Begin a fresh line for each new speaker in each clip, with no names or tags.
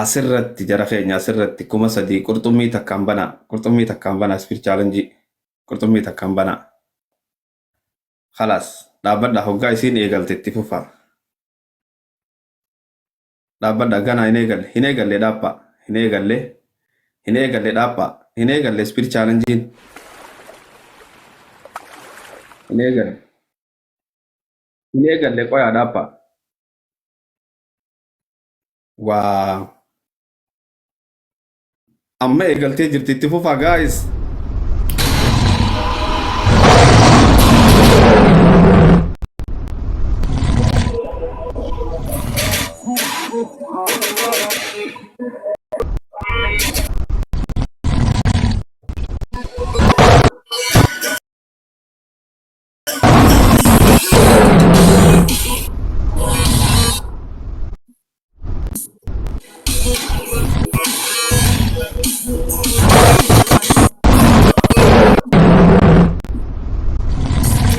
asirratti jara keenya asirratti kuma sadii qurxummii takkaan banaa spirit challenge qurxummii takkaan banaa خلاص dhaabbadha hoggaa isiin eegaltetti fufa dhaabbadha gana hin eegalle dhaabba hin eegalle dhaabba hin eegalle spirit challenge hin eegalle qoyaa dhaabba waa amma eegaltee jirti itti fufa guys.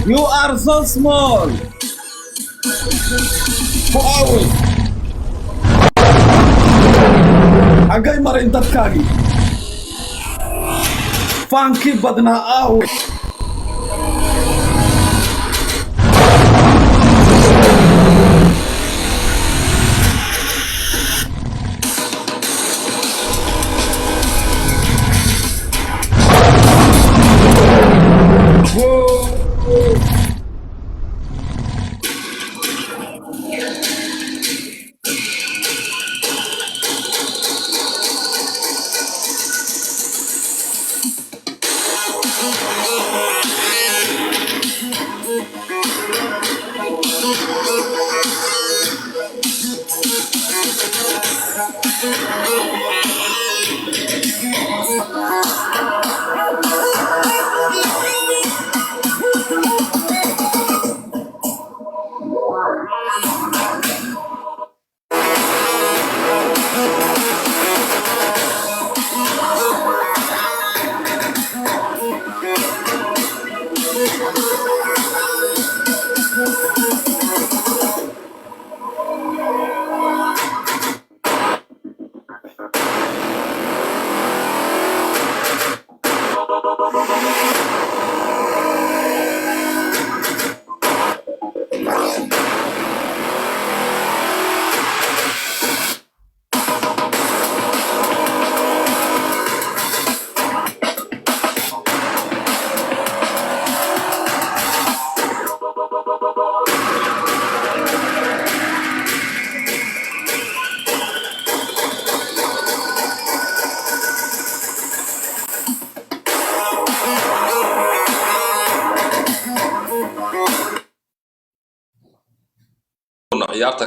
You are so small. Wow. Agay marin tatkagi. Funky badna awe.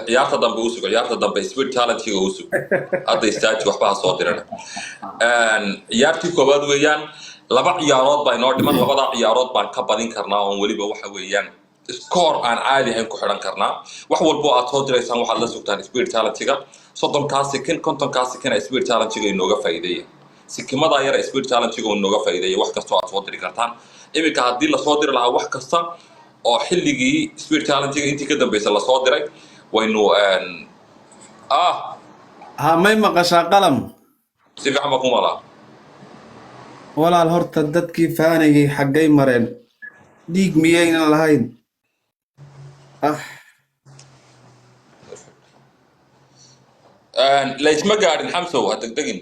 ciyaarta dambe usugo ciyaarta dambe spirit challenge usugo hadda istaaj waxba soo dirana ciyaartii koobaad weeyaan laba ciyaarood baa inoo dhiman labada ciyaarood baan ka badin karnaa oo waliba waxa weeyaan score aan caadi ahayn ku xiran karnaa wax walba aad soo diraysaan waxaad la sugtaan spirit challenge-ga 30 second 50 second spirit challenge-ga inooga faa'iideeyo sikimada yar spirit challenge-ga inooga faa'iideeyo wax kasta aad soo diri kartaan iminka haddii la soo diri lahaa wax kasta oo xilligii spirit challenge-ga intii ka dambeysay la soo diray waynu
may maqashaa qalam
si fiican baa ku malaa
walaal horta dadkii faanayay xaggay mareen dhiig miyaynan lahayn
laysma gaadhin xamsow ha degdegin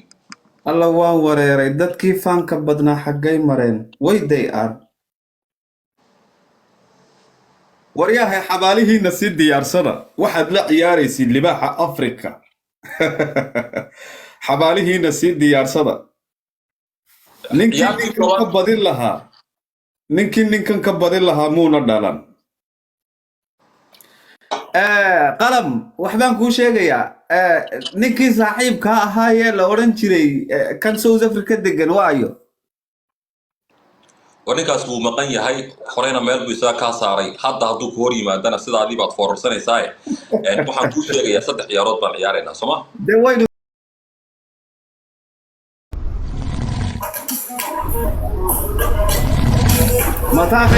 alla waan wareeray dadkii faanka badnaa xaggay mareen wayday aan waryahay xabaalihiina si diyaarsada waxaad la ciyaaraysid libaaxa afrika xabaalihiina si diyaarsada ninkii ninkan ka badin lahaa muuna dhalan qalam waxbaan kuu sheegayaa ninkii saaxiibka ahaayee la odhan jiray kan South Africa degan waayo
ونكاس هو مقنع هاي خلينا مال بيسا كاساري حتى هدوك هوري ما دنا سيدا دي بعد فورسنا يساي waxaan ku sheegaya saddex ciyaarood baan ciyaarayna Soma
mata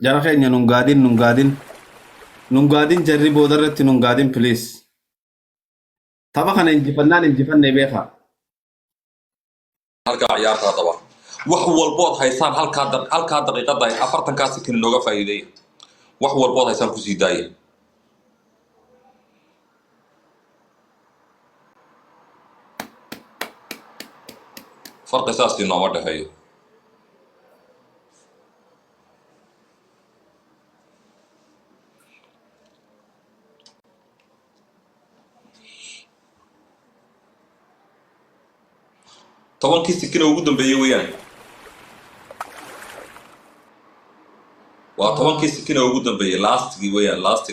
Jara keenya nungaadin jarri boodarratti nungaadin please. Tapha kana injifannaan injifannee beeka.
halka ciyaarta daba wax walbood haysaan halka daqiiqada ay 40 kaas kin looga faa'iideeyay wax walbood haysaan ku sii daayay farq asaasi nooma dhaxeeyo طبعا كيس كنا وجودهم بيويان وطبعا كيس كنا وجودهم بي لاست ويان لاست